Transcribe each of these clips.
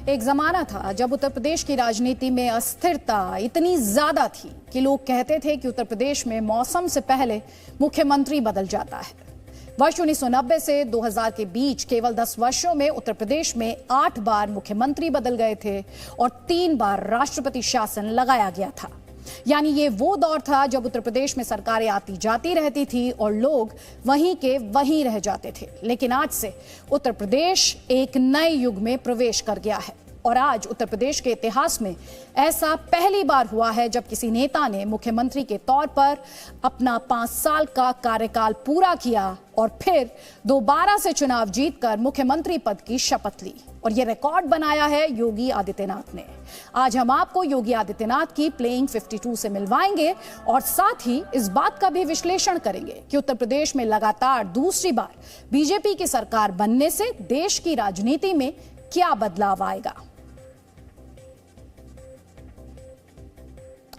एक जमाना था जब उत्तर प्रदेश की राजनीति में अस्थिरता इतनी ज्यादा थी कि लोग कहते थे कि उत्तर प्रदेश में मौसम से पहले मुख्यमंत्री बदल जाता है। वर्ष 1990 से 2000 के बीच केवल 10 वर्षों में उत्तर प्रदेश में 8 बार मुख्यमंत्री बदल गए थे और 3 बार राष्ट्रपति शासन लगाया गया था। यानी ये वो दौर था जब उत्तर प्रदेश में सरकारें आती जाती रहती थी और लोग वहीं के वहीं रह जाते थे। लेकिन आज से उत्तर प्रदेश एक नए युग में प्रवेश कर गया है और आज उत्तर प्रदेश के इतिहास में ऐसा पहली बार हुआ है जब किसी नेता ने मुख्यमंत्री के तौर पर अपना 5 साल का कार्यकाल पूरा किया और फिर दोबारा से चुनाव जीतकर मुख्यमंत्री पद की शपथ ली। और यह रिकॉर्ड बनाया है योगी आदित्यनाथ ने। आज हम आपको योगी आदित्यनाथ की प्लेइंग 52 से मिलवाएंगे और साथ ही इस बात का भी विश्लेषण करेंगे कि उत्तर प्रदेश में लगातार दूसरी बार बीजेपी की सरकार बनने से देश की राजनीति में क्या बदलाव आएगा।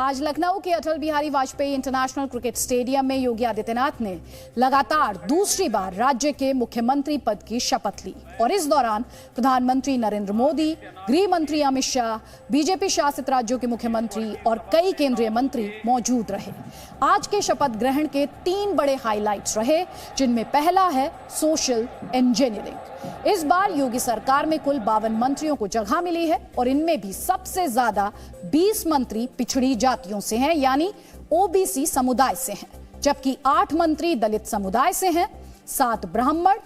आज लखनऊ के Atal Bihari Vajpayee International Cricket Stadium में योगी आदित्यनाथ ने लगातार दूसरी बार राज्य के मुख्यमंत्री पद की शपथ ली और इस दौरान प्रधानमंत्री नरेंद्र मोदी, गृह मंत्री अमित शाह, बीजेपी शासित राज्यों के मुख्यमंत्री और कई केंद्रीय मंत्री मौजूद रहे। आज के शपथ ग्रहण के 3 बड़े हाइलाइट्स रहे, जिनमें पहला है सोशल इंजीनियरिंग। इस बार योगी सरकार में कुल 52 मंत्रियों को जगह मिली है और इनमें भी सबसे ज्यादा 20 मंत्री पिछड़ी जातियों से हैं, यानी ओबीसी समुदाय से हैं, जबकि 8 मंत्री दलित समुदाय से हैं, 7 ब्राह्मण,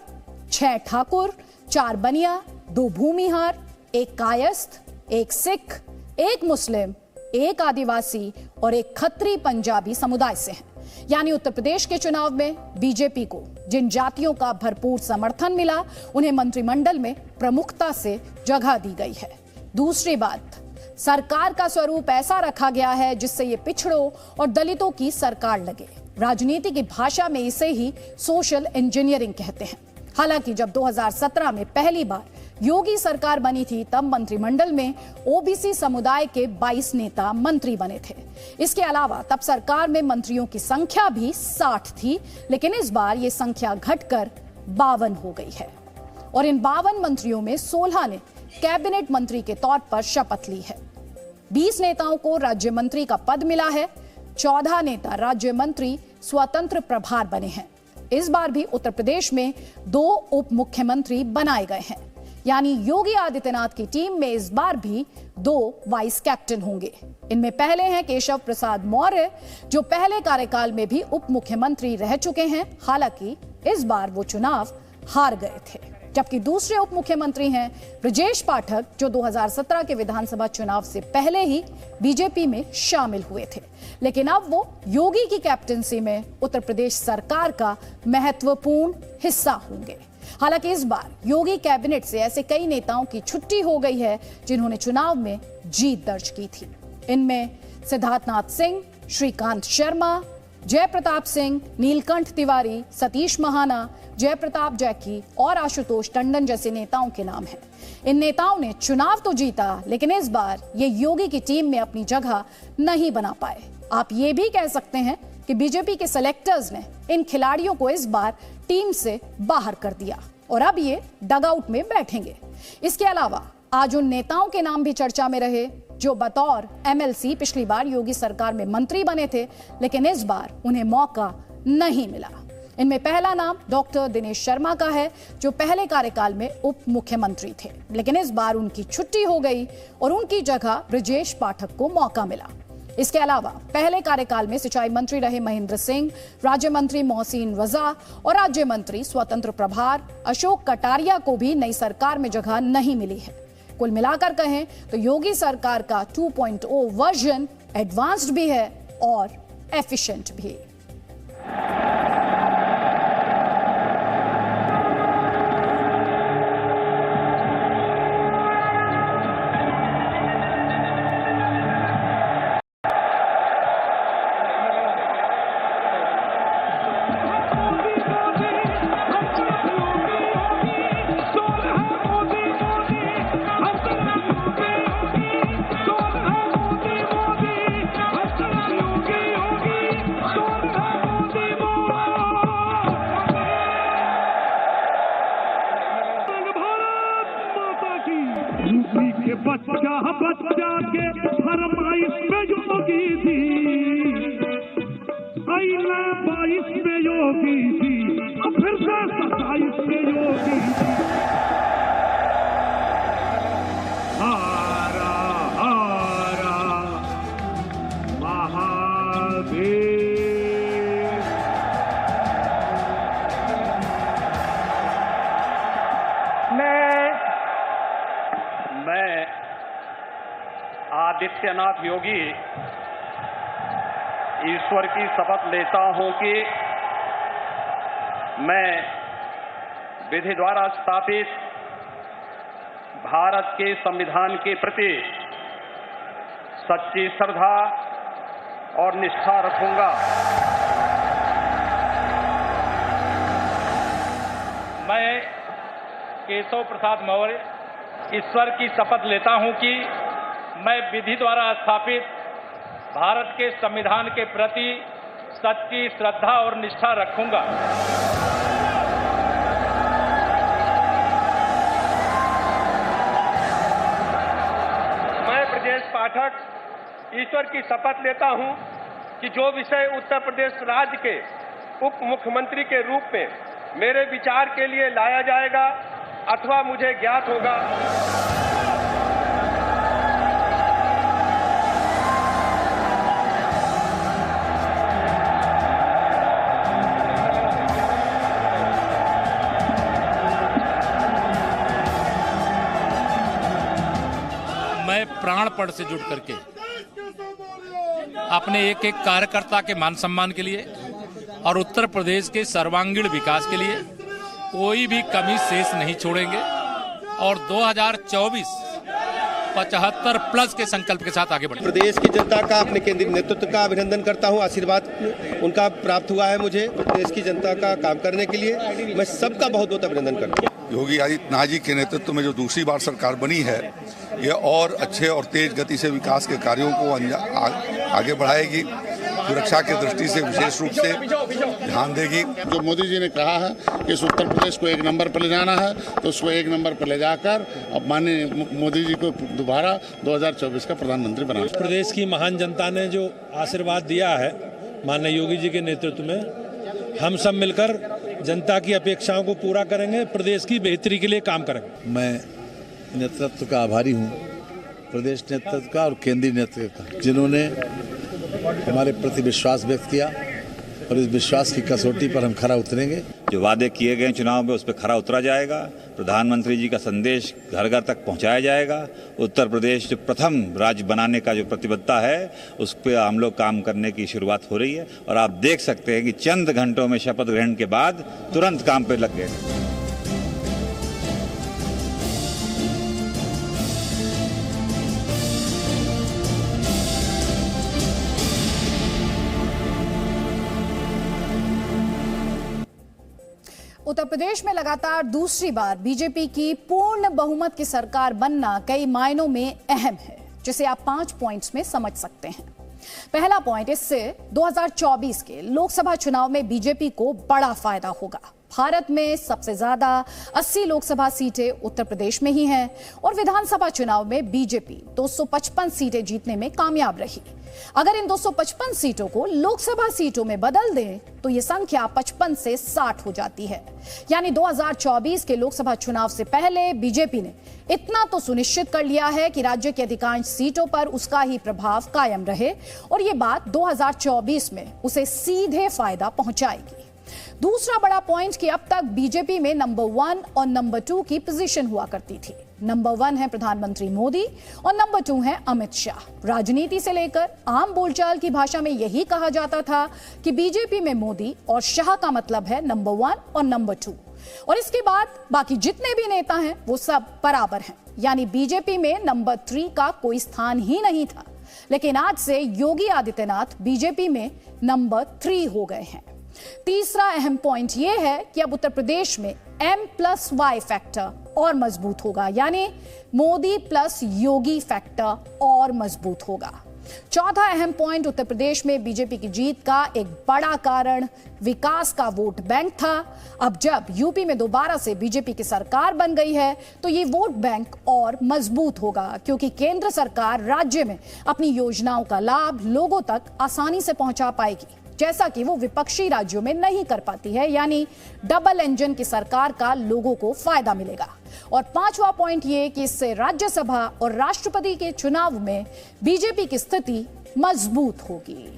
6 ठाकुर, 4 बनिया, 2 भूमिहार, 1 कायस्थ, 1 सिख, 1 मुस्लिम, 1 आदिवासी और 1 खत्री पंजाबी समुदाय से हैं। यानी उत्तर प्रदेश के चुनाव में बीजेपी को जिन जातियों का भरपूर समर्थन मिला, उन्हें मंत्रिमंडल में प्रमुखता से जगह दी गई है। दूसरी बात, सरकार का स्वरूप ऐसा रखा गया है जिससे ये पिछड़ों और दलितों की सरकार लगे। राजनीति की भाषा में इसे ही सोशल इंजीनियरिंग कहते हैं। हालांकि जब 2017 में पहली बार योगी सरकार बनी थी तब मंत्रिमंडल में ओबीसी समुदाय के 22 नेता मंत्री बने थे। इसके अलावा तब सरकार में मंत्रियों की संख्या भी 60 थी, लेकिन इस बार ये संख्या घटकर 52 हो गई है और इन 52 मंत्रियों में 16 ने कैबिनेट मंत्री के तौर पर शपथ ली है। 20 नेताओं को राज्य मंत्री का पद मिला है, 14 नेता राज्य मंत्री स्वतंत्र प्रभार बने हैं। इस बार भी उत्तर प्रदेश में 2 उप मुख्यमंत्री बनाए गए हैं, यानी योगी आदित्यनाथ की टीम में इस बार भी 2 वाइस कैप्टन होंगे। इनमें पहले हैं केशव प्रसाद मौर्य, जो पहले कार्यकाल में भी उप मुख्यमंत्री रह चुके हैं। हालांकि इस बार वो चुनाव हार गए थे। जबकि दूसरे उप मुख्यमंत्री हैं ब्रजेश पाठक, जो 2017 के विधानसभा चुनाव से पहले ही बीजेपी में शामिल हुए थे, लेकिन अब वो योगी की कैप्टनसी में उत्तर प्रदेश सरकार का महत्वपूर्ण हिस्सा होंगे। हालांकि इस बार योगी कैबिनेट से ऐसे कई नेताओं की छुट्टी हो गई है जिन्होंने चुनाव में जीत दर्ज की थी। इनमें सिद्धार्थनाथ सिंह, श्रीकांत शर्मा, जयप्रताप सिंह, नीलकंठ तिवारी, सतीश महाना, जयप्रताप जैकी और आशुतोष टंडन जैसे नेताओं के नाम हैं। इन नेताओं ने चुनाव तो जीता, लेकिन इस बार ये योगी की टीम में अपनी जगह नहीं बना पाए। आप ये भी कह सकते हैं कि बीजेपी के सेलेक्टर्स ने इन खिलाड़ियों को इस बार टीम से बाहर कर दिया और अब ये डगआउट में बैठेंगे। इसके अलावा आज उन नेताओं के नाम भी चर्चा में रहे जो बतौर एमएलसी पिछली बार योगी सरकार में मंत्री बने थे, लेकिन इस बार उन्हें मौका नहीं मिला। इनमें पहला नाम डॉक्टर दिनेश शर्मा का है, जो पहले कार्यकाल में उप मुख्यमंत्री थे, लेकिन इस बार उनकी छुट्टी हो गई और उनकी जगह ब्रजेश पाठक को मौका मिला। इसके अलावा पहले कार्यकाल में सिंचाई मंत्री रहे महेंद्र सिंह, राज्य मंत्री मोहसिन रजा और राज्य मंत्री स्वतंत्र प्रभार अशोक कटारिया को भी नई सरकार में जगह नहीं मिली है। कुल मिलाकर कहें तो योगी सरकार का 2.0 वर्जन एडवांस्ड भी है और एफिशिएंट भी। भाई के बच्चा के फरमाइश में योगी थी, अइला 22 में योगी थी, फिर से 27 में योगी थी। हारा हारा महादेव। मैं आदित्यनाथ योगी ईश्वर की शपथ लेता हूं कि मैं विधि द्वारा स्थापित भारत के संविधान के प्रति सच्ची श्रद्धा और निष्ठा रखूंगा। मैं केशव प्रसाद मौर्य ईश्वर की शपथ लेता हूं कि मैं विधि द्वारा स्थापित भारत के संविधान के प्रति सच्ची श्रद्धा और निष्ठा रखूंगा। मैं ब्रजेश पाठक ईश्वर की शपथ लेता हूं कि जो विषय उत्तर प्रदेश राज्य के उप मुख्यमंत्री के रूप में मेरे विचार के लिए लाया जाएगा अथवा मुझे ज्ञात होगा, मैं प्राणपण से जुड़ करके अपने एक एक कार्यकर्ता के मान सम्मान के लिए और उत्तर प्रदेश के सर्वांगीण विकास के लिए कोई भी कमी शेष नहीं छोड़ेंगे और 2024 75+ के संकल्प के साथ आगे बढ़ेंगे। प्रदेश की जनता का, अपने केंद्रीय नेतृत्व का अभिनंदन करता हूं। आशीर्वाद उनका प्राप्त हुआ है मुझे प्रदेश की जनता का काम करने के लिए। मैं सबका बहुत बहुत अभिनंदन करता हूं। योगी आदित्यनाथ जी के नेतृत्व में जो दूसरी बार सरकार बनी है, यह और अच्छे और तेज गति से विकास के कार्यों को आगे बढ़ाएगी, सुरक्षा की दृष्टि से विशेष रूप से ध्यान देगी। जो मोदी जी ने कहा है कि इस उत्तर प्रदेश को 1 नंबर पर ले जाना है, तो उसको 1 नंबर पर ले जाकर अब माननीय मोदी जी को दोबारा 2024 का प्रधानमंत्री बनाना। प्रदेश की महान जनता ने जो आशीर्वाद दिया है माननीय योगी जी के नेतृत्व में, हम सब मिलकर जनता की अपेक्षाओं को पूरा करेंगे, प्रदेश की बेहतरी के लिए काम करेंगे। मैं नेतृत्व का आभारी हूँ, प्रदेश नेतृत्व का और केंद्रीय नेतृत्व का, जिन्होंने हमारे प्रति विश्वास व्यक्त किया और इस विश्वास की कसौटी पर हम खरा उतरेंगे। जो वादे किए गए चुनाव में उस पर खरा उतरा जाएगा। प्रधानमंत्री जी का संदेश घर घर तक पहुंचाया जाएगा। उत्तर प्रदेश जो प्रथम राज्य बनाने का जो प्रतिबद्धता है, उस पर हम लोग काम करने की शुरुआत हो रही है और आप देख सकते हैं कि चंद घंटों में शपथ ग्रहण के बाद तुरंत काम पर लग गए। उत्तर प्रदेश में लगातार दूसरी बार बीजेपी की पूर्ण बहुमत की सरकार बनना कई मायनों में अहम है, जिसे आप 5 पॉइंट्स में समझ सकते हैं। पहला पॉइंट, इससे 2024 के लोकसभा चुनाव में बीजेपी को बड़ा फायदा होगा। भारत में सबसे ज्यादा 80 लोकसभा सीटें उत्तर प्रदेश में ही हैं और विधानसभा चुनाव में बीजेपी 255 सीटें जीतने में कामयाब रही। अगर इन 255 सीटों को लोकसभा सीटों में बदल दें तो यह संख्या 55 से 60 हो जाती है। यानी 2024 के लोकसभा चुनाव से पहले बीजेपी ने इतना तो सुनिश्चित कर लिया है कि राज्य की अधिकांश सीटों पर उसका ही प्रभाव कायम रहे और यह बात 2024 में उसे सीधे फायदा पहुंचाएगी। दूसरा बड़ा पॉइंट कि अब तक बीजेपी में नंबर 1 और नंबर 2 की पोजीशन हुआ करती थी। नंबर 1 है प्रधानमंत्री मोदी और नंबर 2 है अमित शाह। राजनीति से लेकर आम बोलचाल की भाषा में यही कहा जाता था कि बीजेपी में मोदी और शाह का मतलब है नंबर 1 और नंबर 2, और इसके बाद बाकी जितने भी नेता हैं वो सब बराबर हैं। यानी बीजेपी में नंबर 3 का कोई स्थान ही नहीं था। लेकिन आज से योगी आदित्यनाथ बीजेपी में नंबर 3 हो गए हैं। तीसरा अहम पॉइंट यह है कि अब उत्तर प्रदेश में M+Y फैक्टर और मजबूत होगा, यानी मोदी प्लस योगी फैक्टर और मजबूत होगा। चौथा अहम पॉइंट, उत्तर प्रदेश में बीजेपी की जीत का एक बड़ा कारण विकास का वोट बैंक था। अब जब यूपी में दोबारा से बीजेपी की सरकार बन गई है तो ये वोट बैंक और मजबूत होगा, क्योंकि केंद्र सरकार राज्य में अपनी योजनाओं का लाभ लोगों तक आसानी से पहुंचा पाएगी, जैसा कि वो विपक्षी राज्यों में नहीं कर पाती है। यानी डबल इंजन की सरकार का लोगों को फायदा मिलेगा। और पांचवा पॉइंट ये कि इससे राज्यसभा और राष्ट्रपति के चुनाव में बीजेपी की स्थिति मजबूत होगी।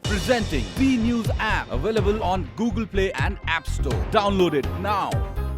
Presenting B News app, available on Google Play and App Store. Download it now.